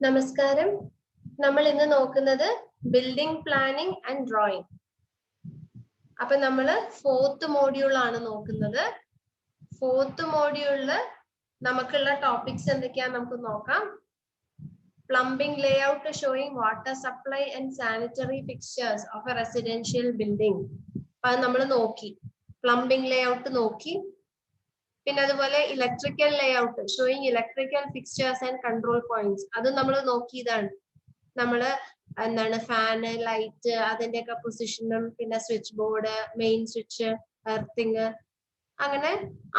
നമസ്കാരം. നമ്മൾ ഇന്ന് നോക്കുന്നത് ബിൽഡിംഗ് പ്ലാനിംഗ് ആൻഡ് ഡ്രോയിങ്. അപ്പൊ നമ്മള് 4th മോഡ്യൂൾ ആണ് നോക്കുന്നത്. 4th മോഡ്യൂളില് നമുക്കുള്ള ടോപ്പിക്സ് എന്തൊക്കെയാ നമുക്ക് നോക്കാം. Plumbing layout showing water supply and sanitary fixtures of A residential building. അത് നമ്മൾ നോക്കി. പ്ലംബിംഗ് ലേഔട്ട് നോക്കി. പിന്നെ അതുപോലെ electrical layout showing electrical fixtures and control points, അത് നമ്മൾ നോക്കിയതാണ്. നമ്മള് എന്താണ് ഫാന്, ലൈറ്റ്, അതിന്റെയൊക്കെ പൊസിഷനും, പിന്നെ switch board, main switch, earthing, അങ്ങനെ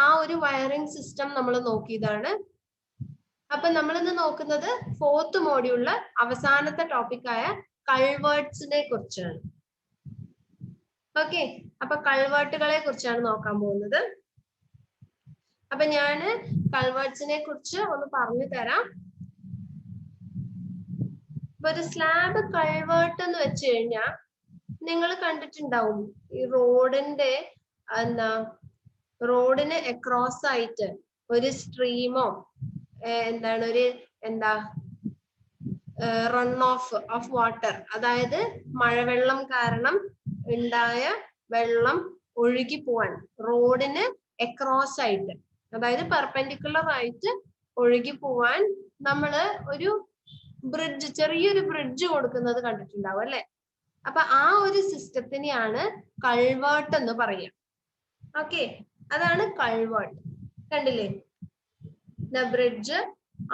ആ ഒരു വയറിംഗ് സിസ്റ്റം നമ്മൾ നോക്കിയതാണ്. അപ്പൊ നമ്മളിന്ന് നോക്കുന്നത് 4th മോഡ്യൂളിലെ അവസാനത്തെ ടോപ്പിക്കായ കൾവേർട്സിനെ കുറിച്ചാണ്. ഓക്കെ, അപ്പൊ കൾവേർട്ടുകളെ കുറിച്ചാണ് നോക്കാൻ പോകുന്നത്. അപ്പൊ ഞാന് കൾവേർട്സിനെ കുറിച്ച് ഒന്ന് പറഞ്ഞു തരാം. ഒരു സ്ലാബ് കൾവേർട്ട് എന്ന് വെച്ച് കഴിഞ്ഞാൽ നിങ്ങൾ കണ്ടിട്ടുണ്ടാവും, ഈ റോഡിന് അക്രോസ് ആയിട്ട് ഒരു സ്ട്രീമോ ഒരു റൺ ഓഫ് വാട്ടർ, അതായത് മഴവെള്ളം കാരണം ഉണ്ടായ വെള്ളം ഒഴുകി പോവാൻ റോഡിന് അക്രോസ് ആയിട്ട്, അതായത് പെർപെൻഡിക്കുലർ ആയിട്ട് ഒഴുകി പോവാൻ നമ്മള് ഒരു ബ്രിഡ്ജ്, ചെറിയൊരു ബ്രിഡ്ജ് കൊടുക്കുന്നത് കണ്ടിട്ടുണ്ടാവും അല്ലെ. അപ്പൊ ആ ഒരു സിസ്റ്റത്തിനെയാണ് കൾവേർട്ട് എന്ന് പറയുക. ഓക്കെ, അതാണ് കൾവേർട്ട്. കണ്ടില്ലേ, ബ്രിഡ്ജ്,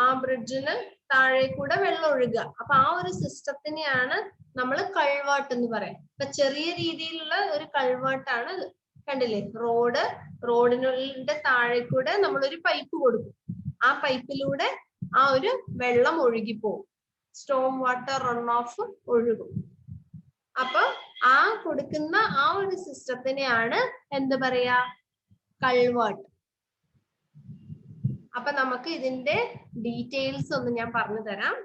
ആ ബ്രിഡ്ജിന് താഴെ കൂടെ വെള്ളം ഒഴുകുക. അപ്പൊ ആ ഒരു സിസ്റ്റത്തിനെയാണ് നമ്മൾ കൾവേർട്ട് എന്ന് പറയാം. അപ്പൊ ചെറിയ രീതിയിലുള്ള ഒരു കൾവേർട്ടാണ് ഇത്. കണ്ടില്ലേ, റോഡിനുള്ളിന്റെ താഴെ കൂടെ നമ്മളൊരു പൈപ്പ് കൊടുക്കും. ആ പൈപ്പിലൂടെ ആ ഒരു വെള്ളം ഒഴുകിപ്പോവും, സ്റ്റോം വാട്ടർ റൺ ഓഫ് ഒഴുകും. അപ്പൊ ആ കൊടുക്കുന്ന ആ ഒരു സിസ്റ്റത്തിനെയാണ് എന്ത് പറയാ, കൾവേർട്ട്. അപ്പൊ നമുക്ക് ഇതിന്റെ ഡീറ്റെയിൽസ് ഒന്ന് ഞാൻ പറഞ്ഞു തരാം.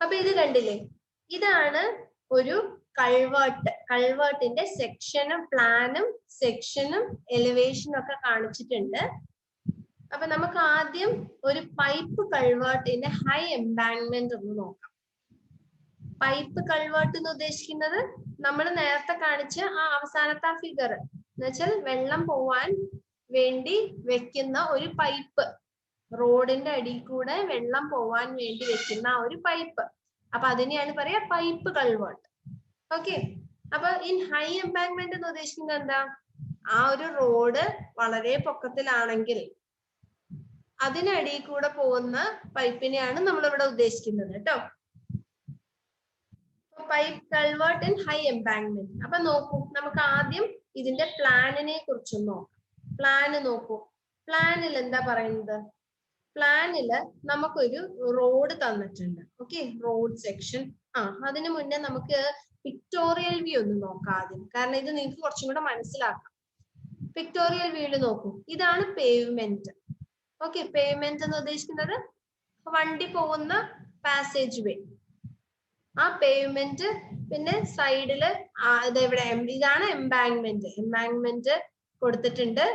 അപ്പൊ ഇത് കണ്ടില്ലേ, ഇതാണ് ഒരു കൾവേർട്ടിന്റെ സെക്ഷനും പ്ലാനും സെക്ഷനും എലിവേഷനും ഒക്കെ കാണിച്ചിട്ടുണ്ട്. അപ്പൊ നമുക്ക് ആദ്യം ഒരു പൈപ്പ് കൾവേർട്ടിന്റെ ഹൈ എംബാങ്ക്മെന്റ് ഒന്ന് നോക്കാം. പൈപ്പ് കൾവേർട്ട് എന്ന് ഉദ്ദേശിക്കുന്നത് നമ്മൾ നേരത്തെ കാണിച്ച ആ അവസാനത്തെ ഫിഗർ എന്ന് വെച്ചാൽ വെള്ളം പോവാൻ വേണ്ടി വെക്കുന്ന ഒരു പൈപ്പ്, റോഡിന്റെ അടിയിൽ കൂടെ വെള്ളം പോവാൻ വേണ്ടി വെക്കുന്ന ആ ഒരു പൈപ്പ്. അപ്പൊ അതിനെയാണ് പറയാ പൈപ്പ് കൾവേർട്ട്. ഓക്കെ, അപ്പൊ ഇൻ ഹൈ എംബാങ്ക്മെന്റ് എന്ന് ഉദ്ദേശിക്കുന്നത് എന്താ, ആ ഒരു റോഡ് വളരെ പൊക്കത്തിലാണെങ്കിൽ അതിനടിയിൽ കൂടെ പോകുന്ന പൈപ്പിനെയാണ് നമ്മൾ ഇവിടെ ഉദ്ദേശിക്കുന്നത് കേട്ടോ. Pipe culvert in high embankment. അപ്പൊ നോക്കൂ, നമുക്ക് ആദ്യം ഇതിന്റെ പ്ലാനിനെ കുറിച്ച് നോക്കാം. പ്ലാന് നോക്കൂ. പ്ലാനിൽ എന്താ പറയുന്നത്, പ്ലാനില് നമുക്കൊരു റോഡ് തന്നിട്ടുണ്ട്. Okay, road section. അതിനു മുന്നേ നമുക്ക് പിക്ടോറിയൽ വ്യൂ ഒന്ന് നോക്കാം ആദ്യം, കാരണം ഇത് നിങ്ങൾക്ക് കുറച്ചും കൂടെ മനസ്സിലാക്കാം. പിക്ടോറിയൽ വ്യൂല് നോക്കൂ, ഇതാണ് പേവ്മെന്റ്. ഓക്കെ, പേവ്മെന്റ് എന്ന് ഉദ്ദേശിക്കുന്നത് വണ്ടി പോകുന്ന പാസേജ് വേ. ആ പേവ്മെന്റ്, പിന്നെ സൈഡില് ഇതാണ് എംബാങ്ക്മെന്റ്. എംബാങ്ക്മെന്റ് കൊടുത്തിട്ടുണ്ട്,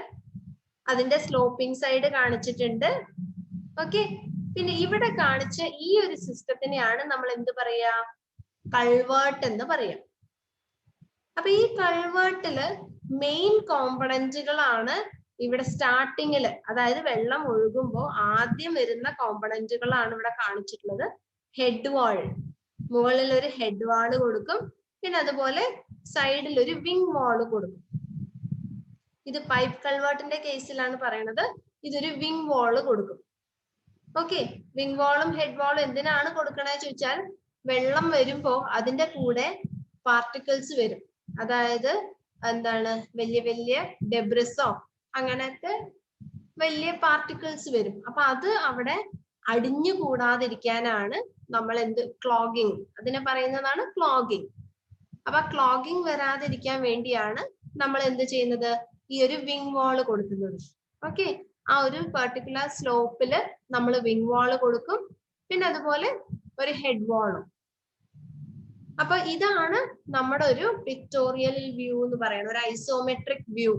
അതിന്റെ സ്ലോപ്പിംഗ് സൈഡ് കാണിച്ചിട്ടുണ്ട്. ഓക്കെ, പിന്നെ ഇവിടെ കാണിച്ച ഈ ഒരു സിസ്റ്റത്തിനെയാണ് നമ്മൾ എന്ത് പറയാ, കൾവേർട്ട് എന്ന് പറയാം. അപ്പൊ ഈ കൾവേർട്ടില് മെയിൻ കോമ്പണന്റുകളാണ് ഇവിടെ സ്റ്റാർട്ടിങ്ങില്, അതായത് വെള്ളം ഒഴുകുമ്പോൾ ആദ്യം വരുന്ന കോമ്പണന്റുകളാണ് ഇവിടെ കാണിച്ചിട്ടുള്ളത്. ഹെഡ് വാൾ, മുകളിൽ ഒരു ഹെഡ് വാള് കൊടുക്കും, പിന്നെ അതുപോലെ സൈഡിൽ ഒരു വിങ് വാള് കൊടുക്കും. ഇത് പൈപ്പ് കൾവേർട്ടിന്റെ കേസിലാണ് പറയണത്, ഇതൊരു വിങ് വാള് കൊടുക്കും. ഓക്കെ, വിങ് വാളും ഹെഡ് വാളും എന്തിനാണ് കൊടുക്കണേ ചോദിച്ചാൽ, വെള്ളം വരുമ്പോ അതിന്റെ കൂടെ പാർട്ടിക്കിൾസ് വരും, അതായത് വലിയ വലിയ ഡെബ്രിസോ അങ്ങനത്തെ വലിയ പാർട്ടിക്കിൾസ് വരും. അപ്പൊ അത് അവിടെ അടിഞ്ഞു കൂടാതിരിക്കാനാണ് നമ്മൾ ക്ലോഗിങ്, അതിനെ പറയുന്നതാണ് ക്ലോഗിങ്. അപ്പൊ ക്ലോഗിങ് വരാതിരിക്കാൻ വേണ്ടിയാണ് നമ്മൾ എന്ത് ചെയ്യുന്നത്, ഈ ഒരു വിങ് വാള് കൊടുക്കുന്നത്. ഓക്കെ, ആ ഒരു പെർട്ടിക്കുലർ സ്ലോപ്പില് നമ്മൾ വിങ് വാള് കൊടുക്കും, പിന്നെ അതുപോലെ ഒരു ഹെഡ് വാളും. അപ്പൊ ഇതാണ് നമ്മുടെ ഒരു പിക്ടോറിയൽ വ്യൂ എന്ന് പറയുന്നത്, ഒരു isometric view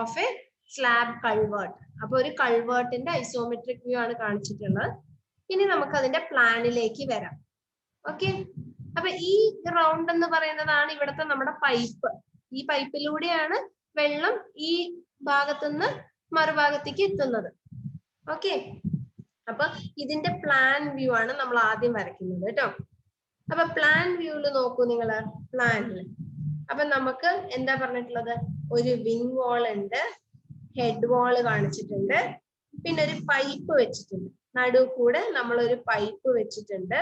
of A slab culvert. അപ്പൊ ഒരു കൾവേർട്ടിന്റെ ഐസോമെട്രിക് വ്യൂ ആണ് കാണിച്ചിട്ടുള്ളത്. ഇനി നമുക്ക് അതിന്റെ പ്ലാനിലേക്ക് വരാം. ഓക്കെ, അപ്പൊ ഈ റൗണ്ട് എന്ന് പറയുന്നതാണ് ഇവിടുത്തെ നമ്മുടെ പൈപ്പ്. ഈ പൈപ്പിലൂടെയാണ് വെള്ളം ഈ ഭാഗത്തുനിന്ന് മറുഭാഗത്തേക്ക് എത്തുന്നത്. ഓക്കെ, അപ്പൊ ഇതിന്റെ പ്ലാൻ വ്യൂ ആണ് നമ്മൾ ആദ്യം വരയ്ക്കുന്നത് കേട്ടോ. അപ്പൊ പ്ലാൻ വ്യൂല് നോക്കൂ നിങ്ങള്. പ്ലാനില് അപ്പൊ നമുക്ക് എന്താ പറഞ്ഞിട്ടുള്ളത്? ഒരു വിങ് വാൾ ഉണ്ട്, ഹെഡ് വാള് കാണിച്ചിട്ടുണ്ട്, പിന്നെ ഒരു പൈപ്പ് വെച്ചിട്ടുണ്ട്. നടുവ് കൂടെ നമ്മൾ ഒരു പൈപ്പ് വെച്ചിട്ടുണ്ട്.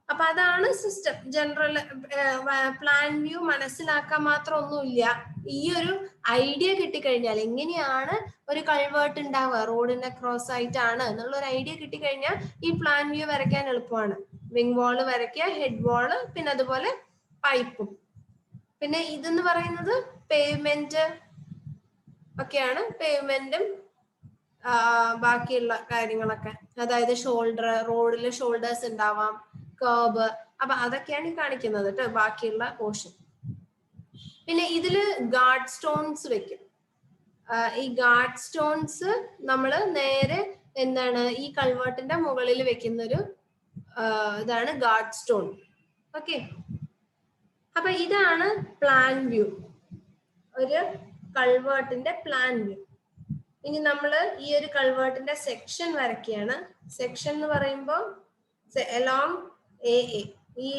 അപ്പൊ അതാണ് സിസ്റ്റം. ജനറൽ പ്ലാൻ വ്യൂ മനസ്സിലാക്കാൻ മാത്രം ഒന്നുമില്ല. ഈ ഒരു ഐഡിയ കിട്ടിക്കഴിഞ്ഞാൽ എങ്ങനെയാണ് ഒരു കൾവേർട്ട് ഉണ്ടാവുക, റോഡിന്റെ ക്രോസ് ആയിട്ടാണ് എന്നുള്ള ഒരു ഐഡിയ കിട്ടിക്കഴിഞ്ഞാൽ ഈ പ്ലാൻ വ്യൂ വരയ്ക്കാൻ എളുപ്പമാണ്. വിങ് വാള് വരയ്ക്കുക, ഹെഡ് വാള്, പിന്നെ അതുപോലെ പൈപ്പും. പിന്നെ ഇതെന്ന് പറയുന്നത് പേയ്മെന്റ് ഒക്കെയാണ്. പേയ്മെന്റും ബാക്കിയുള്ള കാര്യങ്ങളൊക്കെ, അതായത് ഷോൾഡർ, റോഡില് ഷോൾഡേഴ്സ് ഉണ്ടാവാം, കർബ്, അപ്പൊ അതൊക്കെയാണ് ഈ കാണിക്കുന്നത് കേട്ടോ, ബാക്കിയുള്ള പോർഷൻ. പിന്നെ ഇതില് ഗാർഡ് സ്റ്റോൺസ് വെക്കും. ഈ ഗാർഡ് സ്റ്റോൺസ് നമ്മൾ നേരെ എന്താണ് ഈ കൾവേർട്ടിന്റെ മുകളിൽ വെക്കുന്ന ഒരു ഇതാണ് ഗാർഡ് സ്റ്റോൺ. ഓക്കെ, അപ്പൊ ഇതാണ് പ്ലാൻ വ്യൂ, ഒരു കൾവേർട്ടിന്റെ പ്ലാൻ വ്യൂ. ഇനി നമ്മൾ ഈ ഒരു കൾവേർട്ടിന്റെ സെക്ഷൻ വരയ്ക്കുകയാണ്. സെക്ഷൻ എന്ന് പറയുമ്പോൾ അലോങ് ഈ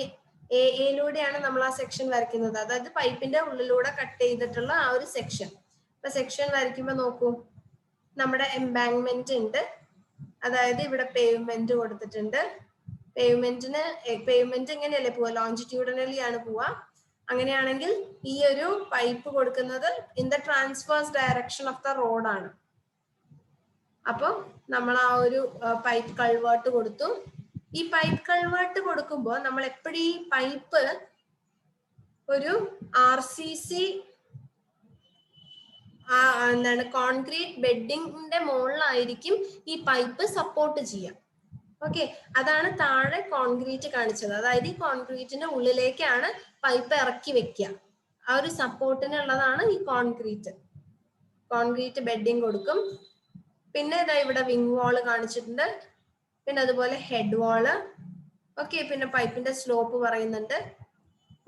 എയിലൂടെയാണ് നമ്മൾ ആ സെക്ഷൻ വരയ്ക്കുന്നത്. അതായത് പൈപ്പിന്റെ ഉള്ളിലൂടെ കട്ട് ചെയ്തിട്ടുള്ള ആ ഒരു സെക്ഷൻ. അപ്പൊ സെക്ഷൻ വരയ്ക്കുമ്പോൾ നോക്കൂ, നമ്മുടെ എംബാങ്ക്മെന്റ് ഉണ്ട്, അതായത് ഇവിടെ പേയ്മെന്റ് കൊടുത്തിട്ടുണ്ട്. പേയ്മെന്റ് എങ്ങനെയല്ലേ പോവാ? ലോഞ്ചിറ്റ്യൂഡിനലി ആണ് പോവാ. അങ്ങനെയാണെങ്കിൽ ഈ ഒരു പൈപ്പ് കൊടുക്കുന്നത് in the transverse direction of the റോഡാണ്. അപ്പൊ നമ്മൾ ആ ഒരു പൈപ്പ് കൾവേർട്ട് കൊടുത്തു. ഈ പൈപ്പ് കൾവേർട്ട് കൊടുക്കുമ്പോൾ നമ്മൾ എപ്പോഴും ഈ പൈപ്പ് ഒരു RCC എന്താണ് കോൺക്രീറ്റ് ബെഡിങ്ങിന്റെ മുകളിലായിരിക്കും ഈ പൈപ്പ് സപ്പോർട്ട് ചെയ്യുക. ഓക്കെ, അതാണ് താഴെ കോൺക്രീറ്റ് കാണിച്ചത്. അതായത് ഈ കോൺക്രീറ്റിന്റെ ഉള്ളിലേക്കാണ് പൈപ്പ് ഇറക്കി വെക്കുക. ആ ഒരു സപ്പോർട്ടിനുള്ളതാണ് ഈ കോൺക്രീറ്റ് ബെഡിങ് കൊടുക്കും. പിന്നെ ഇതാ ഇവിടെ വിങ് വാള് കാണിച്ചിട്ടുണ്ട്, പിന്നെ അതുപോലെ ഹെഡ് വാള്. ഓക്കെ, പിന്നെ പൈപ്പിന്റെ സ്ലോപ്പ് പറയുന്നുണ്ട്.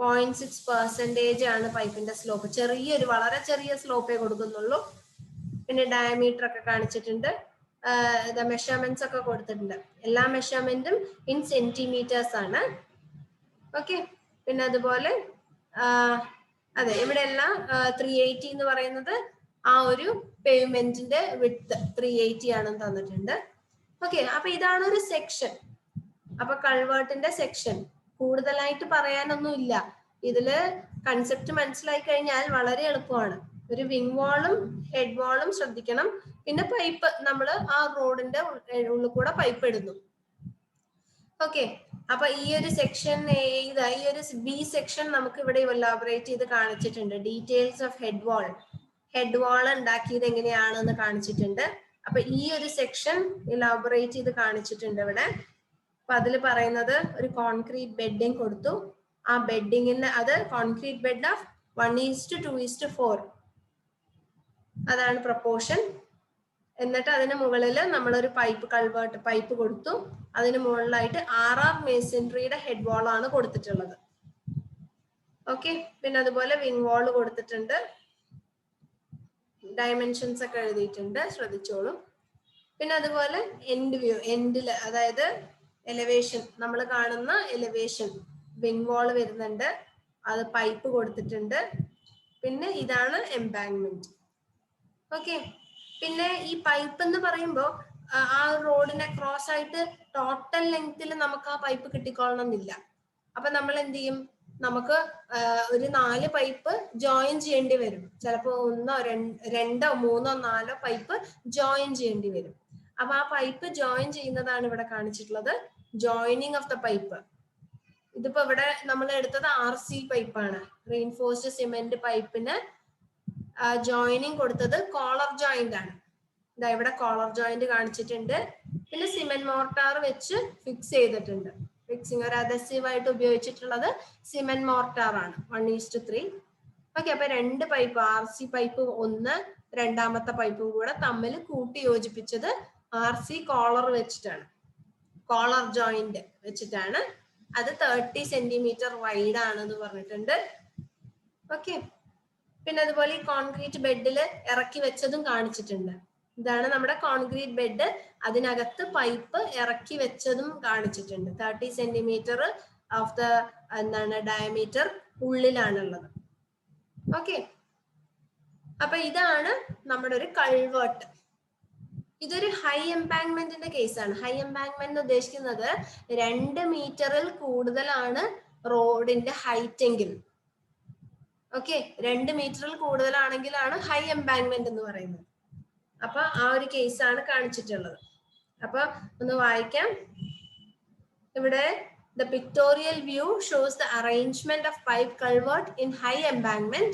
0.6% ആണ് പൈപ്പിന്റെ സ്ലോപ്പ്. ചെറിയൊരു വളരെ ചെറിയ സ്ലോപ്പേ കൊടുക്കുന്നുള്ളൂ. പിന്നെ ഡയമീറ്റർ ഒക്കെ കാണിച്ചിട്ടുണ്ട്, മെഷർമെന്റ്സ് ഒക്കെ കൊടുത്തിട്ടുണ്ട്. എല്ലാ മെഷർമെന്റും ഇൻ സെന്റിമീറ്റേഴ്സ് ആണ്. ഓക്കെ, പിന്നെ അതുപോലെ അതെ ഇവിടെ എല്ലാം 380 എന്ന് പറയുന്നത് ആ ഒരു പേയ്മെന്റിന്റെ വിഡ്ത്ത് 380 ആണെന്ന് തന്നിട്ടുണ്ട്. ഓക്കെ, അപ്പൊ ഇതാണ് ഒരു സെക്ഷൻ. അപ്പൊ കൾവേർട്ടിന്റെ സെക്ഷൻ കൂടുതലായിട്ട് പറയാനൊന്നും ഇല്ല. ഇതില് കൺസെപ്റ്റ് മനസ്സിലായി കഴിഞ്ഞാൽ വളരെ എളുപ്പമാണ്. ഒരു വിങ് വാളും ഹെഡ് വാളും ശ്രദ്ധിക്കണം. പിന്നെ പൈപ്പ് നമ്മൾ ആ റോഡിന്റെ ഉള്ളിൽ കൂടെ പൈപ്പ് ഇടുന്നു. ഓക്കെ, അപ്പൊ ഈ ഒരു സെക്ഷൻ ഈ ഒരു ബി സെക്ഷൻ നമുക്ക് ഇവിടെ എലാബറേറ്റ് ചെയ്ത് കാണിച്ചിട്ടുണ്ട്. ഡീറ്റെയിൽസ് ഓഫ് ഹെഡ് വാൾ ഉണ്ടാക്കിയത് എങ്ങനെയാണെന്ന് കാണിച്ചിട്ടുണ്ട്. അപ്പൊ ഈ ഒരു സെക്ഷൻ എലാബറേറ്റ് ചെയ്ത് കാണിച്ചിട്ടുണ്ട് ഇവിടെ. അപ്പൊ അതിൽ പറയുന്നത് ഒരു കോൺക്രീറ്റ് ബെഡിങ് കൊടുത്തു. ആ ബെഡിങ്ങിന് അത് കോൺക്രീറ്റ് ബെഡ് ഓഫ് 1:2:4 അതാണ് പ്രപ്പോർഷൻ. എന്നിട്ട് അതിന് മുകളിൽ നമ്മളൊരു കൾവേർട്ട് പൈപ്പ് കൊടുത്തു. അതിന് മുകളിലായിട്ട് RR മേസൺറിയുടെ ഹെഡ് വാൾ ആണ് കൊടുത്തിട്ടുള്ളത്. ഓക്കെ, പിന്നെ അതുപോലെ വിങ് വാൾ കൊടുത്തിട്ടുണ്ട്. ഡയമെൻഷൻസ് ഒക്കെ എഴുതിയിട്ടുണ്ട്, ശ്രദ്ധിച്ചോളൂ. പിന്നെ അതുപോലെ എൻഡില് അതായത് എലിവേഷൻ, നമ്മൾ കാണുന്ന എലിവേഷൻ വിങ് വാൾ വരുന്നുണ്ട്, അത് പൈപ്പ് കൊടുത്തിട്ടുണ്ട്. പിന്നെ ഇതാണ് എംബാങ്ക്മെന്റ്. ഓക്കെ, പിന്നെ ഈ പൈപ്പ് എന്ന് പറയുമ്പോൾ ആ റോഡിനെ ക്രോസ് ആയിട്ട് ടോട്ടൽ ലെങ്ത്തിൽ നമുക്ക് ആ പൈപ്പ് കിട്ടിക്കൊള്ളണമെന്നില്ല. അപ്പൊ നമ്മൾ എന്ത് ചെയ്യും? നമുക്ക് ഒരു 4 പൈപ്പ് ജോയിൻ ചെയ്യേണ്ടി വരും. ചിലപ്പോൾ 1, 2, 3, 4 പൈപ്പ് ജോയിൻ ചെയ്യേണ്ടി വരും. അപ്പൊ ആ പൈപ്പ് ജോയിൻ ചെയ്യുന്നതാണ് ഇവിടെ കാണിച്ചിട്ടുള്ളത്, ജോയിനിങ് ഓഫ് ദ പൈപ്പ്. ഇതിപ്പോ ഇവിടെ നമ്മൾ എടുത്തത് RC പൈപ്പാണ്, റീൻഫോഴ്സ്ഡ് സിമെന്റ് പൈപ്പിന് ജോയിനിങ് കൊടുത്തത് കോളർ ജോയിന്റ് ആണ്. ഇതാ ഇവിടെ കോളർ ജോയിന്റ് കാണിച്ചിട്ടുണ്ട്. പിന്നെ സിമെന്റ് മോർട്ടാർ വെച്ച് ഫിക്സ് ചെയ്തിട്ടുണ്ട്. ഫിക്സിങ് ഒരു അഡസീവ് ആയിട്ട് ഉപയോഗിച്ചിട്ടുള്ളത് സിമെന്റ് മോർട്ടാർ ആണ് 1:3. ഓക്കെ, അപ്പൊ 2 പൈപ്പ് RC പൈപ്പ് 1, രണ്ടാമത്തെ പൈപ്പും കൂടെ തമ്മിൽ കൂട്ടി യോജിപ്പിച്ചത് RC കോളർ വെച്ചിട്ടാണ്, കോളർ ജോയിന്റ് വെച്ചിട്ടാണ്. അത് 30 സെന്റിമീറ്റർ വൈഡ് ആണെന്ന് പറഞ്ഞിട്ടുണ്ട്. ഓക്കെ, പിന്നെ അതുപോലെ ഈ കോൺക്രീറ്റ് ബെഡിൽ ഇറക്കി വെച്ചതും കാണിച്ചിട്ടുണ്ട്. ഇതാണ് നമ്മുടെ കോൺക്രീറ്റ് ബെഡ്, അതിനകത്ത് പൈപ്പ് ഇറക്കി വെച്ചതും കാണിച്ചിട്ടുണ്ട്. 30 സെന്റിമീറ്റർ ഓഫ് ദ എന്താണ് ഡയമീറ്റർ ഉള്ളിലാണുള്ളത്. ഓക്കെ, അപ്പൊ ഇതാണ് നമ്മുടെ ഒരു കൾവേർട്ട്. ഇതൊരു ഹൈ എംപാങ്ക്മെന്റിന്റെ കേസാണ്. ഹൈ എംപാങ്ക്മെന്റ് ഉദ്ദേശിക്കുന്നത് 2 മീറ്ററിൽ കൂടുതലാണ് റോഡിന്റെ ഹൈറ്റ് എങ്കിൽ. ഓക്കെ, 2 മീറ്ററിൽ കൂടുതലാണെങ്കിലാണ് ഹൈ എംപാങ്ക്മെന്റ് എന്ന് പറയുന്നത്. അപ്പൊ ആ ഒരു കേസാണ് കാണിച്ചിട്ടുള്ളത്. അപ്പൊ ഒന്ന് വായിക്കാം. ഇവിടെ the pictorial view shows the arrangement of pipe culvert in high embankment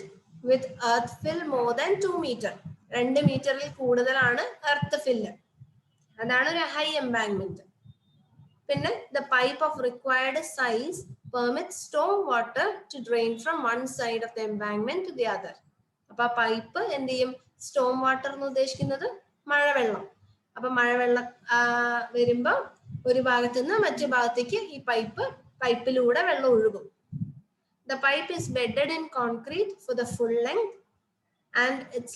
with earth fill more than 2 meter. 2 മീറ്ററിൽ കൂടുതലാണ് എർത്ത് ഫില്ല്, അതാണ് ഒരു ഹൈ എംപാങ്ക്മെന്റ്. പിന്നെ the pipe of required size permits storm water to drain from one side of the embankment to the other. അപ്പൊ ആ pipe എന്ത് ചെയ്യും? Storm water എന്ന് ഉദ്ദേശിക്കുന്നത് മഴവെള്ളം. അപ്പൊ മഴവെള്ളം വരുമ്പോ ഒരു ഭാഗത്ത് നിന്ന് മറ്റു ഭാഗത്തേക്ക് ഈ പൈപ്പിലൂടെ വെള്ളം ഒഴുകും. The pipe is bedded in concrete for the full length and its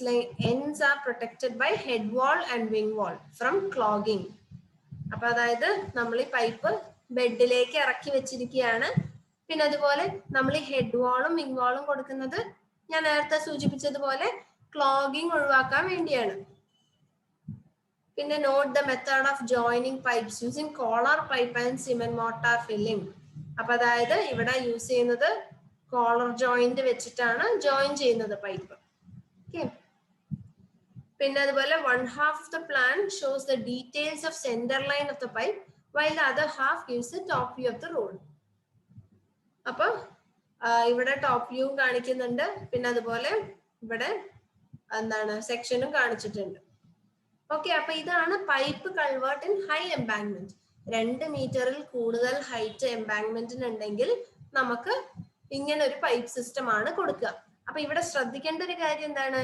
ends are protected by head wall and wing wall from clogging. അപ്പൊ അതായത് നമ്മൾ ഈ പൈപ്പ് ബെഡിലേക്ക് ഇറക്കി വെച്ചിരിക്കുകയാണ്. പിന്നെ അതുപോലെ നമ്മൾ ഈ ഹെഡ് വാളും വിങ് വാളും കൊടുക്കുന്നത് ഞാൻ നേരത്തെ സൂചിപ്പിച്ചതുപോലെ ക്ലോഗിങ് ഒഴിവാക്കാൻ വേണ്ടിയാണ്. പിന്നെ note the method of joining pipes using collar pipe and cement mortar filling. അപ്പൊ അതായത് ഇവിടെ യൂസ് ചെയ്യുന്നത് കോളർ ജോയിന്റ് വെച്ചിട്ടാണ് ജോയിൻ ചെയ്യുന്നത് പൈപ്പ്. ഓക്കെ, പിന്നെ അതുപോലെ 1/2 of the plan shows the details of center line of the pipe while the other half gives the top view of the road. അപ്പൊ ഇവിടെ ടോപ്പ് വ്യൂ കാണിക്കുന്നുണ്ട്. പിന്നെ അതുപോലെ ഇവിടെ എന്താണ് സെക്ഷനും കാണിച്ചിട്ടുണ്ട്. ഓക്കെ, അപ്പൊ ഇതാണ് പൈപ്പ് കൾവേർട്ട് ഇൻ ഹൈ എംപാങ്ക്മെന്റ്. 2 മീറ്ററിൽ കൂടുതൽ ഹൈറ്റ് എംപാങ്ക്മെന്റിന് ഉണ്ടെങ്കിൽ നമുക്ക് ഇങ്ങനെ ഒരു പൈപ്പ് സിസ്റ്റം ആണ് കൊടുക്കുക. അപ്പൊ ഇവിടെ ശ്രദ്ധിക്കേണ്ട ഒരു കാര്യം എന്താണ്?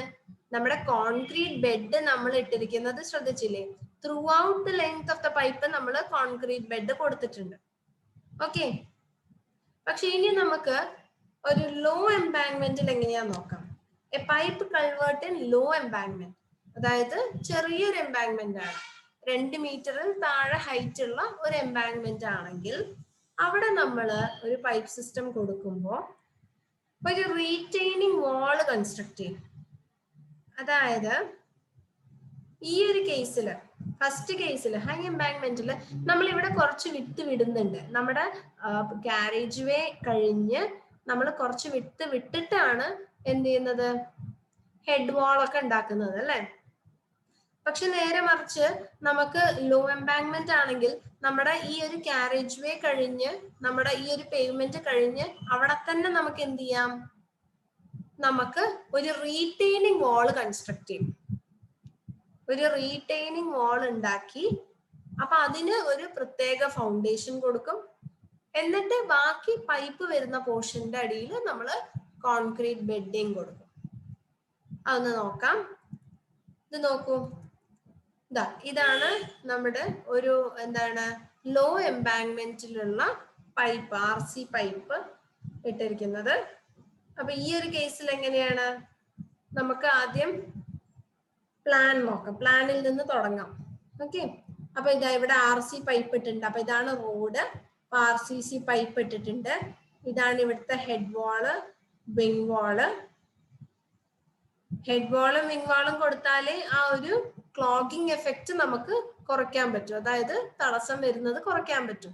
നമ്മുടെ കോൺക്രീറ്റ് ബെഡ് നമ്മൾ ഇട്ടിരിക്കുന്നത് ശ്രദ്ധിച്ചില്ലേ? Throughout the length of the pipe നമ്മൾ കോൺക്രീറ്റ് ബെഡ് കൊടുത്തിട്ടുണ്ട്. ഓക്കെ, പക്ഷെ ഇനി നമുക്ക് ഒരു ലോ എംപാങ്ക്മെന്റിൽ എങ്ങനെയാന്ന് നോക്കാം. A pipe culvert in low embankment, അതായത് ചെറിയൊരു എംപാങ്ക്മെന്റ് ആണ്, 2 മീറ്ററിൽ താഴെ ഹൈറ്റ് ഉള്ള ഒരു എംപാങ്ക്മെന്റ് ആണെങ്കിൽ അവിടെ നമ്മൾ ഒരു പൈപ്പ് സിസ്റ്റം കൊടുക്കുമ്പോൾ ഒരു റീറ്റെയിനിങ് വാൾ കൺസ്ട്രക്ട് ചെയ്യും. അതായത് ഈ ഒരു കേസിൽ, ഫസ്റ്റ് കേസിൽ ഹൈ എംപാങ്ക്മെന്റിൽ നമ്മൾ ഇവിടെ കുറച്ച് വിട്ട് വിടുന്നുണ്ട്. നമ്മുടെ കാരേജ് വേ കഴിഞ്ഞ് നമ്മൾ കുറച്ച് വിട്ടിട്ടാണ് എന്ത് ചെയ്യുന്നത്? ഹെഡ് വാൾ ഒക്കെ ഉണ്ടാക്കുന്നത് അല്ലെ. പക്ഷെ നേരെ മറിച്ച് നമുക്ക് ലോ എംപാങ്ക്മെന്റ് ആണെങ്കിൽ നമ്മുടെ ഈ ഒരു കാരേജ് വേ കഴിഞ്ഞ്, നമ്മുടെ ഈ ഒരു പേയ്മെന്റ് കഴിഞ്ഞ് അവിടെ തന്നെ നമുക്ക് എന്ത് ചെയ്യാം? നമുക്ക് ഒരു റീറ്റെയിനിങ് വാൾ കൺസ്ട്രക്ട് ചെയ്യും. ഒരു റീറ്റെയിനിങ് വാൾ ഉണ്ടാക്കി അപ്പൊ അതിന് ഒരു പ്രത്യേക ഫൗണ്ടേഷൻ കൊടുക്കും. എന്നിട്ട് ബാക്കി പൈപ്പ് വരുന്ന പോർഷന്റെ അടിയിൽ നമ്മൾ കോൺക്രീറ്റ് ബെഡിങ് കൊടുക്കും. അതൊന്ന് നോക്കാം. ഇത് നോക്കൂ, ഇതാണ് നമ്മുടെ ഒരു എന്താണ് ലോ എംപാങ്ക്മെന്റിലുള്ള പൈപ്പ്, RC പൈപ്പ് ഇട്ടിരിക്കുന്നത്. അപ്പൊ ഈ ഒരു കേസിൽ എങ്ങനെയാണ്? നമുക്ക് ആദ്യം പ്ലാൻ നോക്കാം. പ്ലാനിൽ നിന്ന് തുടങ്ങാം. ഓക്കെ, അപ്പൊ ഇതാ ഇവിടെ RC പൈപ്പ് ഇട്ടിട്ടുണ്ട്. അപ്പൊ ഇതാണ് റോഡ്. RCC പൈപ്പ് ഇട്ടിട്ടുണ്ട്. ഇതാണ് ഇവിടുത്തെ ഹെഡ് വാള്, വിങ് വാള്. ഹെഡ് വാളും വിങ് വാളും കൊടുത്താലേ ആ ഒരു ക്ലോഗിങ് എഫക്റ്റ് നമുക്ക് കുറയ്ക്കാൻ പറ്റും, അതായത് തടസ്സം വരുന്നത് കുറയ്ക്കാൻ പറ്റും.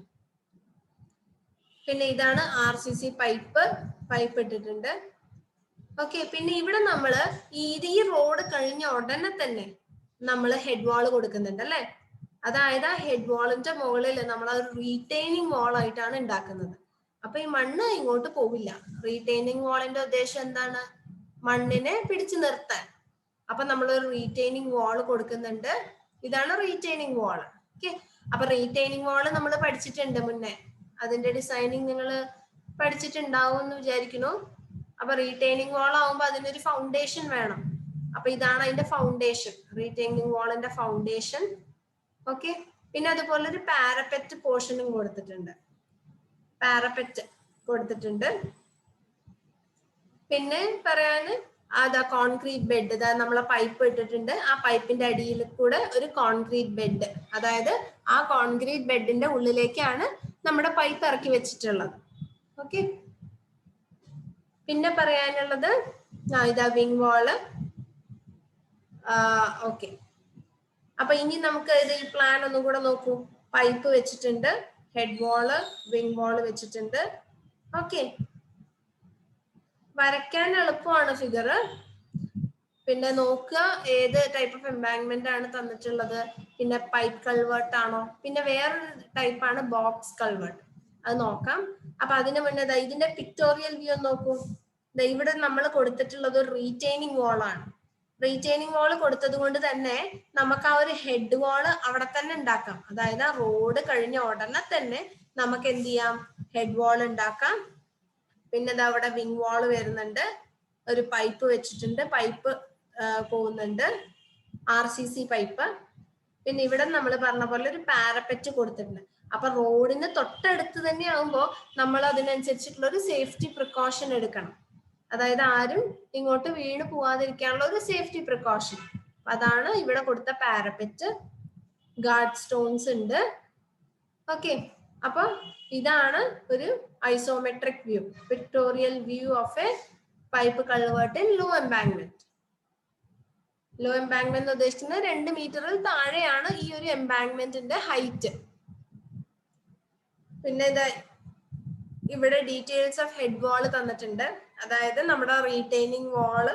പിന്നെ ഇതാണ് RCC പൈപ്പ് ഇട്ടിട്ടുണ്ട്. ഓക്കെ, പിന്നെ ഇവിടെ നമ്മള് ഈ റോഡ് കഴിഞ്ഞ ഉടനെ തന്നെ നമ്മൾ ഹെഡ് വാൾ കൊടുക്കുന്നുണ്ട് അല്ലെ. അതായത് ആ ഹെഡ് വാളിന്റെ മുകളിൽ നമ്മൾ ഒരു റീറ്റെയിനിങ് വാൾ ആയിട്ടാണ് ഉണ്ടാക്കുന്നത്. അപ്പൊ ഈ മണ്ണ് ഇങ്ങോട്ട് പോവില്ല. റീറ്റെയിനിങ് വാളിന്റെ ഉദ്ദേശം എന്താണ്? മണ്ണിനെ പിടിച്ചു നിർത്താൻ. അപ്പൊ നമ്മൾ ഒരു റീറ്റെയിനിങ് വാൾ കൊടുക്കുന്നുണ്ട്. ഇതാണ് റീറ്റെയിനിങ് വാൾ. ഓക്കെ, അപ്പൊ റീറ്റെയിനിങ് വാൾ നമ്മൾ പഠിച്ചിട്ടുണ്ട് മുന്നേ. അതിന്റെ ഡിസൈനിങ് നിങ്ങൾ പഠിച്ചിട്ടുണ്ടാവും എന്ന് വിചാരിക്കുന്നു. അപ്പൊ റീറ്റെയിനിങ് വാൾ ആവുമ്പോ അതിനൊരു ഫൗണ്ടേഷൻ വേണം. അപ്പൊ ഇതാണ് അതിന്റെ ഫൗണ്ടേഷൻ, റീറ്റെയിനിങ് വാളിന്റെ ഫൗണ്ടേഷൻ. ഓക്കെ, പിന്നെ അതുപോലെ ഒരു പാരപെറ്റ് പോർഷനും കൊടുത്തിട്ടുണ്ട്, പാരപെറ്റ് കൊടുത്തിട്ടുണ്ട്. പിന്നെ പറയാന് അതാ കോൺക്രീറ്റ് ബെഡ്, ഇതാ നമ്മളെ പൈപ്പ് ഇട്ടിട്ടുണ്ട്, ആ പൈപ്പിന്റെ അടിയിൽ കൂടെ ഒരു കോൺക്രീറ്റ് ബെഡ്, അതായത് ആ കോൺക്രീറ്റ് ബെഡിന്റെ ഉള്ളിലേക്കാണ് നമ്മുടെ പൈപ്പ് ഇറക്കി വെച്ചിട്ടുള്ളത്. ഓക്കെ, പിന്നെ പറയാനുള്ളത് ഇതാ വിങ് വാള്. ഓക്കെ, അപ്പൊ ഇനി നമുക്ക് ഇത് ഈ പ്ലാൻ ഒന്നും കൂടെ നോക്കൂ. പൈപ്പ് വെച്ചിട്ടുണ്ട്, ഹെഡ് വാള്, വിങ് വാള് വെച്ചിട്ടുണ്ട്. ഓക്കെ, വരയ്ക്കാൻ എളുപ്പമാണ് ഫിഗർ. പിന്നെ നോക്കുക ഏത് ടൈപ്പ് ഓഫ് എംബാങ്ക്മെന്റ് ആണ് തന്നിട്ടുള്ളത്, പിന്നെ പൈപ്പ് കൾവേർട്ട് ആണോ, പിന്നെ വേറൊരു ടൈപ്പാണ് ബോക്സ് കൾവേർട്ട്, അത് നോക്കാം. അപ്പൊ അതിന് മുന്നേ ഇതിന്റെ പിക്ടോറിയൽ വ്യൂ നോക്കൂ. ഇവിടെ നമ്മൾ കൊടുത്തിട്ടുള്ളത് ഒരു റീറ്റെയിനിങ് വാൾ ആണ്. റീറ്റെയിനിങ് വാൾ കൊടുത്തത് കൊണ്ട് തന്നെ നമുക്ക് ആ ഒരു ഹെഡ് വാള് അവിടെ തന്നെ ഉണ്ടാക്കാം. അതായത് ആ റോഡ് കഴിഞ്ഞ ഉടനെ തന്നെ നമുക്ക് എന്ത് ചെയ്യാം, ഹെഡ് വാൾ ഉണ്ടാക്കാം. പിന്നെ ഇത് അവിടെ വിങ് വാള് വരുന്നുണ്ട്, ഒരു പൈപ്പ് വെച്ചിട്ടുണ്ട്, പൈപ്പ് പോകുന്നുണ്ട്, RCC പൈപ്പ്. പിന്നെ ഇവിടെ നമ്മൾ പറഞ്ഞ പോലെ ഒരു പാരപെറ്റ് കൊടുത്തിട്ടുണ്ട്. അപ്പൊ റോഡിന് തൊട്ടടുത്ത് തന്നെ ആകുമ്പോൾ നമ്മൾ അതിനനുസരിച്ചിട്ടുള്ള ഒരു സേഫ്റ്റി പ്രിക്കോഷൻ എടുക്കണം. അതായത് ആരും ഇങ്ങോട്ട് വീണ് പോവാതിരിക്കാനുള്ള ഒരു സേഫ്റ്റി പ്രിക്കോഷൻ. അതാണ് ഇവിടെ കൊടുത്ത പാരപെറ്റ്. ഗാർഡ് സ്റ്റോൺസ് ഉണ്ട്. ഓക്കെ, അപ്പൊ ഇതാണ് ഒരു isometric view, pictorial view of a pipe culvert in low embankment. Low embankment ഉദ്ദേശിക്കുന്നത് 2 മീറ്ററിൽ താഴെയാണ് ഈ ഒരു എംബാങ്ക്മെന്റിന്റെ ഹൈറ്റ്. പിന്നെ ഇവിടെ ഡീറ്റെയിൽസ് ഓഫ് ഹെഡ് വാള് തന്നിട്ടുണ്ട്, അതായത് നമ്മുടെ റീറ്റെയിനിങ് വാള്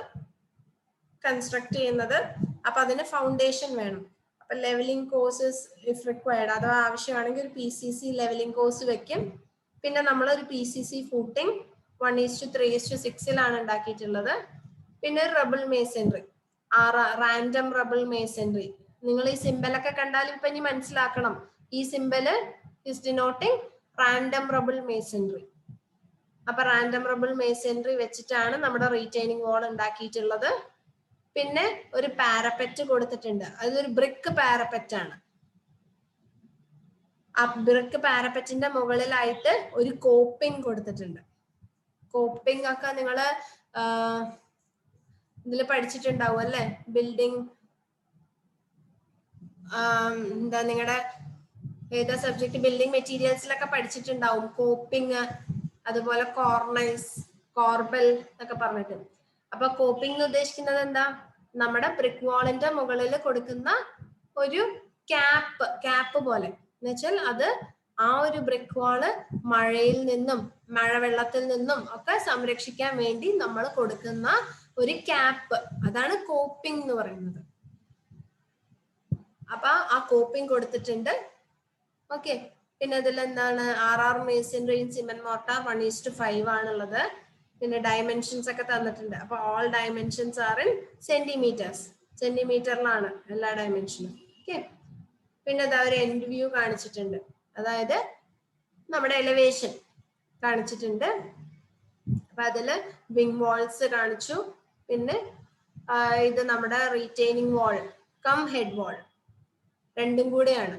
കൺസ്ട്രക്ട് ചെയ്യുന്നത്. അപ്പൊ അതിന് ഫൗണ്ടേഷൻ വേണം. അപ്പൊ ലെവലിംഗ് കോഴ്സസ് ഇഫ് റിക്വയർഡ്, അഥവാ ആവശ്യമാണെങ്കിൽ ഒരു PCC ലെവലിംഗ് കോഴ്സ് വെക്കും. പിന്നെ നമ്മൾ ഒരു PCC ഫൂട്ടിംഗ് 1:3:6 ഉണ്ടാക്കിയിട്ടുള്ളത്. പിന്നെ rubble masonry, random rubble masonry. നിങ്ങൾ ഈ സിമ്പലൊക്കെ കണ്ടാൽ ഇപ്പൊ ഇനി മനസ്സിലാക്കണം, ഈ symbol is denoting random rubble masonry. അപ്പൊ റാൻഡം റബിൾ മേസൻറി വെച്ചിട്ടാണ് നമ്മുടെ റീറ്റെയിനിങ് വാൾ ഉണ്ടാക്കിയിട്ടുള്ളത്. പിന്നെ ഒരു പാരപെറ്റ് കൊടുത്തിട്ടുണ്ട്, അതൊരു ബ്രിക്ക് പാരപെറ്റ് ആണ്. ആ ബ്രിക്ക് പാരപെറ്റിന്റെ മുകളിലായിട്ട് ഒരു കോപ്പിംഗ് കൊടുത്തിട്ടുണ്ട്. കോപ്പിംഗ് ഒക്കെ നിങ്ങള് ഇതിൽ പഠിച്ചിട്ടുണ്ടാവും അല്ലെ, ബിൽഡിംഗ് എന്താ നിങ്ങളുടെ ഏതാ സബ്ജക്ട്, ബിൽഡിംഗ് മെറ്റീരിയൽസിലൊക്കെ പഠിച്ചിട്ടുണ്ടാവും കോപ്പിംഗ്, അതുപോലെ കോർണൈസ്, കോർബൽ എന്നൊക്കെ പറഞ്ഞിട്ട്. അപ്പൊ കോപ്പിംഗ് ഉദ്ദേശിക്കുന്നത് എന്താ, നമ്മുടെ ബ്രിക്ക് വാളിന്റെ മുകളിൽ കൊടുക്കുന്ന ഒരു ക്യാപ്പ് പോലെ, എന്ന് വെച്ചാൽ അത് ആ ഒരു ബ്രിക്ക് വാള് മഴയിൽ നിന്നും മഴവെള്ളത്തിൽ നിന്നും ഒക്കെ സംരക്ഷിക്കാൻ വേണ്ടി നമ്മൾ കൊടുക്കുന്ന ഒരു ക്യാപ്പ്, അതാണ് കോപ്പിംഗ് എന്ന് പറയുന്നത്. അപ്പൊ ആ കോപ്പിംഗ് കൊടുത്തിട്ടുണ്ട്. ഓക്കെ, പിന്നെ അതിൽ എന്താണ് RR മേസൻറിയും സിമന്റ് മോർട്ടാർ 1:5 ആണുള്ളത്. പിന്നെ ഡയമെൻഷൻസ് ഒക്കെ തന്നിട്ടുണ്ട്. അപ്പൊ all dimensions are in centimetres, സെന്റിമീറ്ററിലാണ് എല്ലാ ഡയമെൻഷനും. ഓക്കെ, പിന്നെ അതാ ഒരു എൻഡ് വ്യൂ കാണിച്ചിട്ടുണ്ട്, അതായത് നമ്മുടെ എലിവേഷൻ കാണിച്ചിട്ടുണ്ട്. അപ്പൊ അതില് വിങ് വാൾസ് കാണിച്ചു. പിന്നെ ഇത് നമ്മുടെ റീറ്റെയിനിങ് വാൾ കം ഹെഡ് വാൾ രണ്ടും കൂടെയാണ്.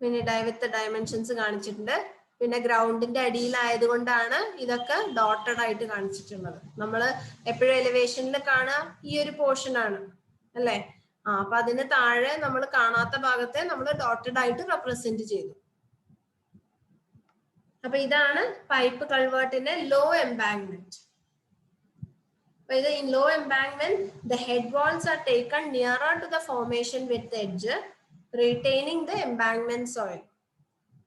പിന്നെ വിത്ത് ഡയമെൻഷൻസ് കാണിച്ചിട്ടുണ്ട്. പിന്നെ ഗ്രൗണ്ടിന്റെ അടിയിലായതുകൊണ്ടാണ് ഇതൊക്കെ ഡോട്ടഡ് ആയിട്ട് കാണിച്ചിട്ടുള്ളത്. നമ്മൾ എപ്പോഴും എലിവേഷനിൽ കാണുക ഈ ഒരു പോർഷൻ ആണ് അല്ലെ. അപ്പൊ അതിന് താഴെ നമ്മൾ കാണാത്ത ഭാഗത്തെ നമ്മൾ ഡോട്ടഡ് ആയിട്ട് റെപ്രസെന്റ് ചെയ്തു. അപ്പൊ ഇതാണ് പൈപ്പ് കൾവേർട്ടിന്റെ low embankment. In low embankment, the head walls are taken nearer to the formation with the edge, retaining the embankment soil.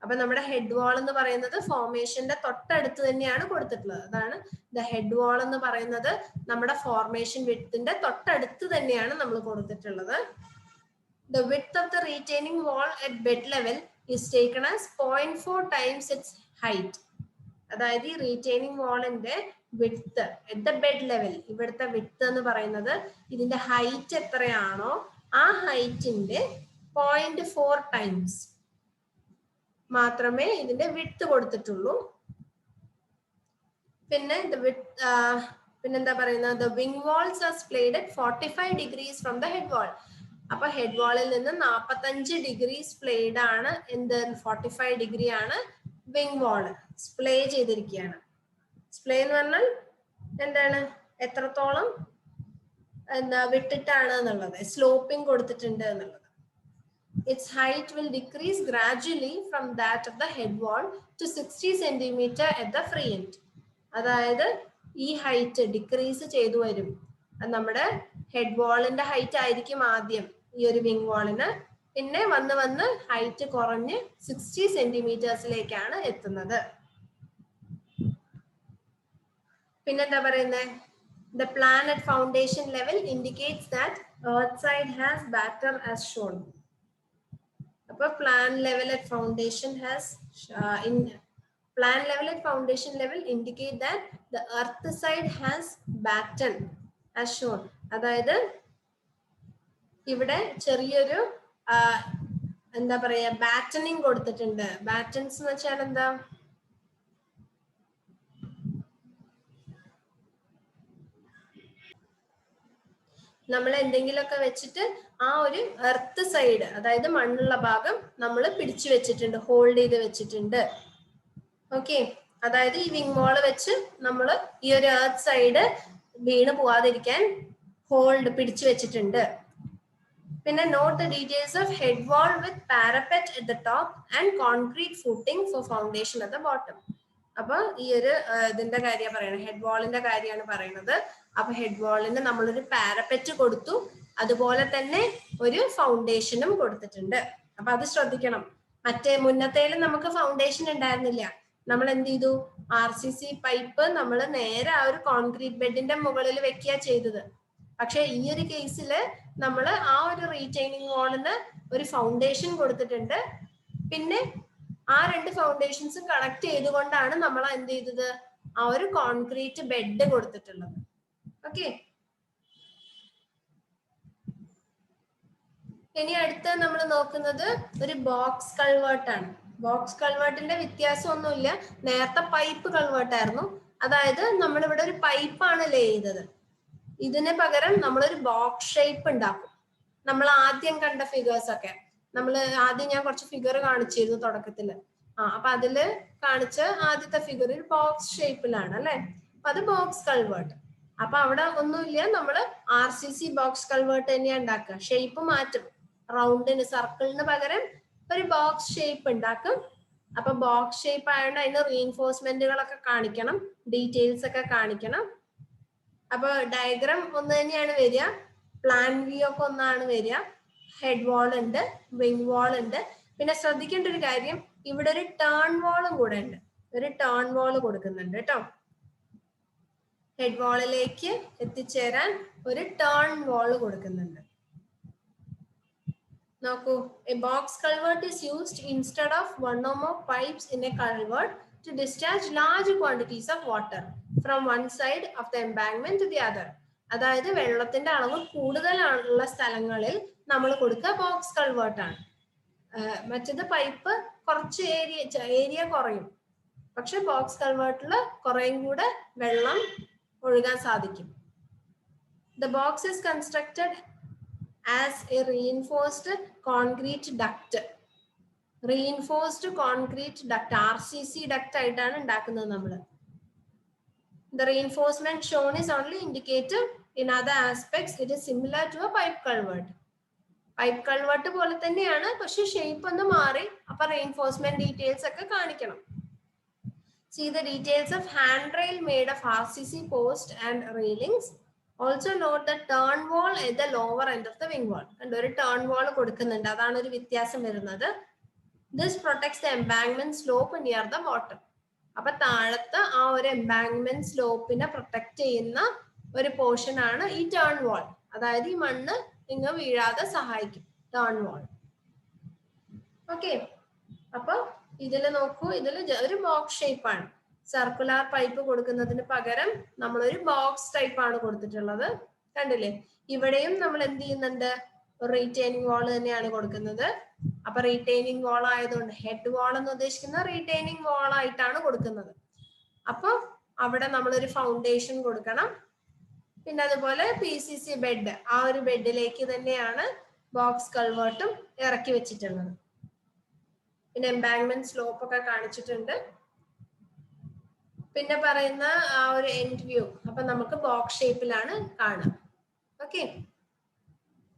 അപ്പൊ നമ്മുടെ ഹെഡ് വാൾ എന്ന് പറയുന്നത് ഫോർമേഷന്റെ തൊട്ടടുത്ത് തന്നെയാണ് കൊടുത്തിട്ടുള്ളത്. അതാണ് ദ ഹെഡ് വാൾ എന്ന് പറയുന്നത്, നമ്മുടെ ഫോർമേഷൻ വിഡ്ത്തിന്റെ തൊട്ടടുത്ത് തന്നെയാണ് നമ്മൾ കൊടുത്തിട്ടുള്ളത്. The width of the retaining wall at bed level is taken as 0.4 times its height. അതായത് ഈ റീറ്റെയിനിങ് വാളിന്റെ width at the bed level, ഇവിടുത്തെ വിഡ്ത്ത് എന്ന് പറയുന്നത് ഇതിന്റെ ഹൈറ്റ് എത്രയാണോ ആ ഹൈറ്റിന്റെ 0.4 ടൈംസ് മാത്രമേ ഇതിന്റെ വിഡ്ത്ത് കൊടുത്തിട്ടുള്ളൂ. പിന്നെ പിന്നെന്താ പറയുന്നത്, the wing walls are splayed at 45 degrees from the head wall. അപ്പൊ ഹെഡ് വാളിൽ നിന്ന് 45 ഡിഗ്രി സ്പ്ലേഡ് ആണ്, എന്ത് 45 ഡിഗ്രി ആണ് വിങ് വാള് സ്പ്ലേ ചെയ്തിരിക്കുകയാണ്. സ്പ്ലേ എന്ന് പറഞ്ഞാൽ എന്താണ്, എത്രത്തോളം എന്താ വിട്ടിട്ടാണ് എന്നുള്ളത്, സ്ലോപ്പിംഗ് കൊടുത്തിട്ടുണ്ട് എന്നുള്ളത്. Its height will decrease gradually from that of the head wall to 60 centimeter at the free end. അതായത് ഈ ഹൈറ്റ് ഡിക്രീസ് ചെയ്തു വരും. നമ്മുടെ ഹെഡ് വാളിന്റെ ഹൈറ്റ് ആയിരിക്കും ആദ്യം ഈ ഒരു വിങ് വാളിന്, പിന്നെ വന്ന് വന്ന് ഹൈറ്റ് കുറഞ്ഞ് 60 സെന്റിമീറ്റേഴ്സിലേക്കാണ് എത്തുന്നത്. പിന്നെന്താ പറയുന്നത്, the plan at foundation level indicates that earth side has batter as shown. അപ്പൊ plan level at foundation level indicate that the earth side has batten as shown. അതായത് ഇവിടെ ചെറിയൊരു എന്താ പറയാ ബാറ്റനിങ് കൊടുത്തിട്ടുണ്ട്. ബാറ്റൻസ് എന്ന് വെച്ചാൽ എന്താ, നമ്മൾ എന്തെങ്കിലുമൊക്കെ വെച്ചിട്ട് ആ ഒരു എർത്ത് സൈഡ്, അതായത് മണ്ണുള്ള ഭാഗം നമ്മൾ പിടിച്ചു വെച്ചിട്ടുണ്ട്, ഹോൾഡ് ചെയ്ത് വെച്ചിട്ടുണ്ട്. ഓക്കെ, അതായത് ഈ വിങ് വാള് വെച്ച് നമ്മൾ ഈ ഒരു എർത്ത് സൈഡ് വീണ് പോവാതിരിക്കാൻ പിടിച്ചു വെച്ചിട്ടുണ്ട്. പിന്നെ note the details of head wall with parapet at the top and concrete footing for foundation at the bottom. അപ്പൊ ഈ ഒരു ഇതിന്റെ കാര്യമാണ് പറയുന്നത്, ഹെഡ് വാളിന്റെ കാര്യമാണ് പറയുന്നത്. അപ്പൊ ഹെഡ് വാളിന് നമ്മളൊരു പാരപെറ്റ് കൊടുത്തു, അതുപോലെ തന്നെ ഒരു ഫൗണ്ടേഷനും കൊടുത്തിട്ടുണ്ട്. അപ്പൊ അത് ശ്രദ്ധിക്കണം. മുന്നത്തേലും നമുക്ക് ഫൗണ്ടേഷൻ ഉണ്ടായിരുന്നില്ല. നമ്മൾ എന്ത് ചെയ്തു, RCC പൈപ്പ് നമ്മൾ നേരെ ആ ഒരു കോൺക്രീറ്റ് ബെഡിന്റെ മുകളിൽ വെക്കുക ചെയ്തത്. പക്ഷെ ഈ ഒരു കേസിൽ നമ്മൾ ആ ഒരു റീറ്റെയിനിങ് വാളിന് ഒരു ഫൗണ്ടേഷൻ കൊടുത്തിട്ടുണ്ട്. പിന്നെ ആ രണ്ട് ഫൗണ്ടേഷൻസും കണക്ട് ചെയ്തുകൊണ്ടാണ് നമ്മൾ എന്ത് ചെയ്തത്, ആ ഒരു കോൺക്രീറ്റ് ബെഡ് കൊടുത്തിട്ടുള്ളത്. ഓക്കെ, ഇനി അടുത്ത നമ്മൾ നോക്കുന്നത് ഒരു ബോക്സ് കൾവേർട്ട് ആണ്. ബോക്സ് കൾവേർട്ടിന്റെ വ്യത്യാസമൊന്നുമില്ല, നേരത്തെ പൈപ്പ് കൾവേർട്ട് ആയിരുന്നു. അതായത് നമ്മളിവിടെ ഒരു പൈപ്പാണ് ലേ ചെയ്തത്, ഇതിന് പകരം നമ്മളൊരു ബോക്സ് ഷേപ്പ് ഉണ്ടാക്കും. നമ്മൾ ആദ്യം കണ്ട ഫിഗേഴ്സ് ഒക്കെ ആദ്യം ഞാൻ കുറച്ച് ഫിഗർ കാണിച്ചിരുന്നു തുടക്കത്തില്. അപ്പൊ അതില് കാണിച്ച ആദ്യത്തെ ഫിഗർ ഒരു ബോക്സ് ഷേപ്പിലാണ് അല്ലെ. അപ്പൊ അത് ബോക്സ് കൾവേർട്ട്. അപ്പൊ അവിടെ ഒന്നുമില്ല, നമ്മള് RCC ബോക്സ് കൾവേർട്ട് തന്നെയാണ് ഉണ്ടാക്കുക. ഷേപ്പ് മാറ്റും, റൗണ്ടിന് സർക്കിളിന് പകരം ഒരു ബോക്സ് ഷേപ്പ് ഉണ്ടാക്കും. അപ്പൊ ബോക്സ് ഷേപ്പ് ആയതുകൊണ്ട് അതിന് റീഇൻഫോഴ്സ്മെന്റുകളൊക്കെ കാണിക്കണം, ഡീറ്റെയിൽസ് ഒക്കെ കാണിക്കണം. അപ്പൊ ഡയഗ്രാം ഒന്ന് തന്നെയാണ് വരിക, പ്ലാൻ വ്യൂ ഒക്കെ ഒന്നാണ് വരിക. ഹെഡ് വാൾ ഉണ്ട്, വിങ് വാൾ ഉണ്ട്. പിന്നെ ശ്രദ്ധിക്കേണ്ട ഒരു കാര്യം, ഇവിടെ ഒരു ടേൺ വാളും കൂടെ ഉണ്ട്, ഒരു ടേൺ വാൾ കൊടുക്കുന്നുണ്ട് കേട്ടോ. ഹെഡ് വാളിലേക്ക് എത്തിച്ചേരാൻ ഒരു ടേൺ വാൾ കൊടുക്കുന്നുണ്ട്. നോക്കൂ, A box culvert is used instead of one or more pipes in a culvert to discharge large quantities of water from one side of the embankment to the other. അതായത് വെള്ളത്തിന്റെ അളവ് കൂടുതലുള്ള സ്ഥലങ്ങളിൽ നമ്മൾ കൊടുക്കുക ബോക്സ് കൾവേർട്ട് ആണ്. മറ്റേത് pipe കുറച്ച് ഏരിയ കുറയും, പക്ഷെ ബോക്സ് കൾവേർട്ടിൽ കുറേയും കൂടെ വെള്ളം ഒഴുകാൻ സാധിക്കും. The box is constructed as a reinforced concrete duct. Reinforced concrete duct, RCC duct ആയിട്ടാണ് ഉണ്ടാക്കുന്നത് നമ്മൾ. The reinforcement shown is only indicative. In other aspects it is similar to a pipe culvert. Pipe culvert പോലെ തന്നെയാണ്, പക്ഷെ shape ഒന്ന് മാറി. അപ്പൊ reinforcement details ഒക്കെ കാണിക്കണം. See the details of handrail made of RCC post and railings. Also note the turn wall at the lower end of the wing wall. And ഒരു turn wall കൊടുക്കുന്നുണ്ട്, അതാണ് ഒരു വ്യത്യാസം വരുന്നത്. This protects the embankment slope near the bottom. അപ്പൊ താഴത്തെ ആ ഒരു എംബാങ്ക്മെന്റ് സ്ലോപ്പിനെ പ്രൊട്ടക്ട് ചെയ്യുന്ന ഒരു പോർഷൻ ആണ് ഈ ടേൺ വാൾ. അതായത് ഈ മണ്ണ് ഇങ്ങ് വീഴാതെ സഹായിക്കും ടേൺ വാൾ. ഓക്കെ, അപ്പൊ ഇതിൽ നോക്കൂ, ഇതിൽ ഒരു ബോക്സ് ഷേപ്പ് ആണ്. സർക്കുലർ പൈപ്പ് കൊടുക്കുന്നതിന് പകരം നമ്മളൊരു ബോക്സ് ടൈപ്പ് ആണ് കൊടുത്തിട്ടുള്ളത്. കണ്ടില്ലേ, ഇവിടെയും നമ്മൾ എന്ത് ചെയ്യുന്നുണ്ട്, റീറ്റെയിനിങ് വാൾ തന്നെയാണ് കൊടുക്കുന്നത്. അപ്പൊ റീറ്റെയിനിങ് വാൾ ആയതുകൊണ്ട് ഹെഡ് വാൾ എന്ന് ഉദ്ദേശിക്കുന്ന റീറ്റെയിനിങ് വാൾ ആയിട്ടാണ് കൊടുക്കുന്നത്. അപ്പൊ അവിടെ നമ്മളൊരു ഫൗണ്ടേഷൻ കൊടുക്കണം. പിന്നെ അതുപോലെ PCC ബെഡ്, ആ ഒരു ബെഡിലേക്ക് തന്നെയാണ് ബോക്സ് കൾവേർട്ടും ഇറക്കി വെച്ചിട്ടുള്ളത്. പിന്നെ എംബാങ്ക്മെന്റ് സ്ലോപ്പ് ഒക്കെ കാണിച്ചിട്ടുണ്ട്. പിന്നെ പറയുന്ന ആ ഒരു എൻഡ് വ്യൂ അപ്പൊ നമുക്ക് ബോക്സ് ഷേപ്പിലാണ് കാണുക. ഓക്കെ,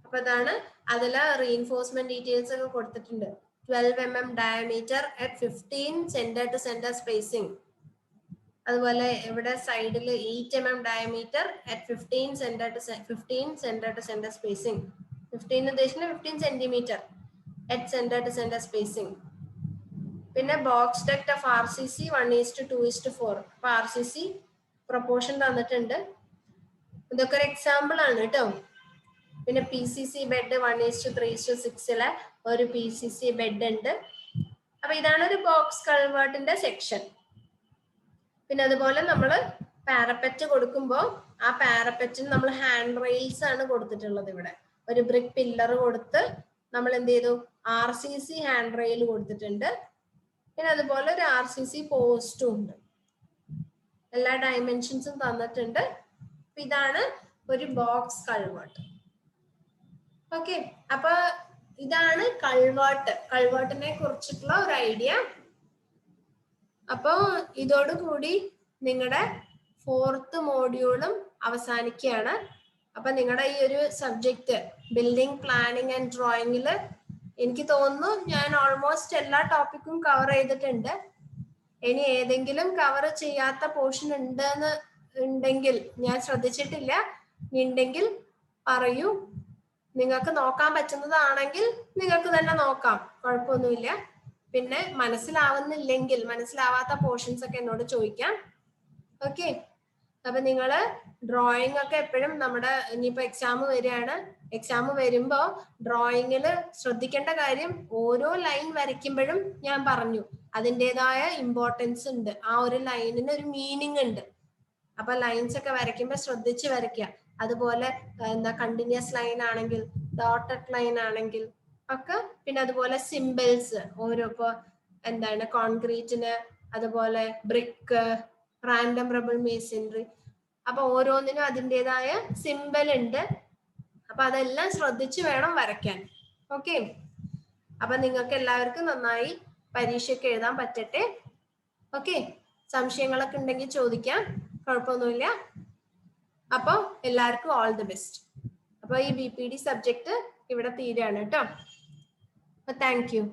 അപ്പൊ അതാണ് അതിലെ റീഇൻഫോഴ്സ്മെന്റ് ഡീറ്റെയിൽസ് ഒക്കെ കൊടുത്തിട്ടുണ്ട്. 12 mm diameter at 15 centre to centre spacing. അതുപോലെ ഇവിടെ സൈഡിൽ 8 mm diameter at 15 centre to centre spacing. 15 ഉദ്ദേശിക്കുന്നത് 15 centimetre at centre to centre spacing. പിന്നെ ബോക്സ് ഡക്ട് ഓഫ് RCC 1:2:4. അപ്പൊ RCC പ്രൊപ്പോർഷൻ തന്നിട്ടുണ്ട്. ഇതൊക്കെ ഒരു എക്സാമ്പിൾ ആണ് കേട്ടോ. പിന്നെ PCC ബെഡ് 1:3:6 ഒരു PCC ബെഡ് ഉണ്ട്. അപ്പൊ ഇതാണ് ഒരു ബോക്സ് കൾവേർട്ടിന്റെ സെക്ഷൻ. പിന്നെ അതുപോലെ നമ്മൾ പാരപ്പറ്റ് കൊടുക്കുമ്പോൾ ആ പാരപ്പറ്റിന് നമ്മൾ ഹാൻഡ് റെയിൽസ് ആണ് കൊടുത്തിട്ടുള്ളത്. ഇവിടെ ഒരു ബ്രിക്ക് പില്ലർ കൊടുത്ത് നമ്മൾ എന്ത് ചെയ്തു, RCC ഹാൻഡ് റെയിൽ കൊടുത്തിട്ടുണ്ട്. പിന്നെ അതുപോലെ ഒരു RCC പോസ്റ്റും ഉണ്ട്. എല്ലാ ഡയമെൻഷൻസും തന്നിട്ടുണ്ട്. ഇതാണ് ഒരു ബോക്സ് കൾവേർട്ട്. ഓക്കെ, അപ്പൊ ഇതാണ് കൾവേർട്ടിനെ കുറിച്ചിട്ടുള്ള ഒരു ഐഡിയ. അപ്പോ ഇതോടുകൂടി നിങ്ങളുടെ 4th മോഡ്യൂളും അവസാനിക്കുകയാണ്. അപ്പൊ നിങ്ങളുടെ ഈ ഒരു സബ്ജക്റ്റ് ബിൽഡിംഗ് പ്ലാനിങ് ആൻഡ് ഡ്രോയിങ്ങിൽ എനിക്ക് തോന്നുന്നു ഞാൻ ഓൾമോസ്റ്റ് എല്ലാ ടോപ്പിക്കും കവർ ചെയ്തിട്ടുണ്ട്. ഇനി ഏതെങ്കിലും കവർ ചെയ്യാത്ത പോർഷൻ ഉണ്ടെങ്കിൽ ഞാൻ ശ്രദ്ധിച്ചിട്ടില്ല, ഉണ്ടെങ്കിൽ പറയൂ. നിങ്ങൾക്ക് നോക്കാൻ പറ്റുന്നതാണെങ്കിൽ നിങ്ങൾക്ക് തന്നെ നോക്കാം, കുഴപ്പമൊന്നുമില്ല. പിന്നെ മനസ്സിലാവാത്ത പോർഷൻസ് ഒക്കെ എന്നോട് ചോദിക്കാം. ഓക്കെ, അപ്പൊ നിങ്ങള് ഡ്രോയിങ് ഒക്കെ എപ്പോഴും നമ്മുടെ ഇനിയിപ്പോ എക്സാം വരികയാണ്. എക്സാം വരുമ്പോ ഡ്രോയിങ്ങിൽ ശ്രദ്ധിക്കേണ്ട കാര്യം, ഓരോ ലൈൻ വരയ്ക്കുമ്പോഴും ഞാൻ പറഞ്ഞു അതിൻ്റെതായ ഇമ്പോർട്ടൻസ് ഉണ്ട്. ആ ഒരു ലൈനിന് ഒരു മീനിങ് ഉണ്ട്. അപ്പൊ ലൈൻസ് ഒക്കെ വരയ്ക്കുമ്പോൾ ശ്രദ്ധിച്ച് വരയ്ക്കുക. അതുപോലെ കണ്ടിന്യൂസ് ലൈൻ ആണെങ്കിൽ, ഡോട്ടഡ് ലൈൻ ആണെങ്കിൽ ഒക്കെ. പിന്നെ അതുപോലെ സിമ്പിൾസ്, ഓരോ ഇപ്പൊ കോൺക്രീറ്റിന്, അതുപോലെ ബ്രിക്ക്, റാൻഡം റബിൾ മേസൺറി, അപ്പൊ ഓരോന്നിനും അതിൻ്റെതായ സിമ്പിൾ ഉണ്ട്. അപ്പൊ അതെല്ലാം ശ്രദ്ധിച്ച് വേണം വരയ്ക്കാൻ. ഓക്കെ, അപ്പൊ നിങ്ങൾക്ക് എല്ലാവർക്കും നന്നായി പരീക്ഷയ്ക്ക് എഴുതാൻ പറ്റട്ടെ. ഓക്കെ, സംശയങ്ങളൊക്കെ ഉണ്ടെങ്കിൽ ചോദിക്കാം, കുഴപ്പമൊന്നുമില്ല. അപ്പോൾ എല്ലാവർക്കും ഓൾ ദി ബെസ്റ്റ്. അപ്പോൾ ഈ BPD സബ്ജക്റ്റ് ഇവിടെ തീരുകയാണ് കേട്ടോ. Thank you.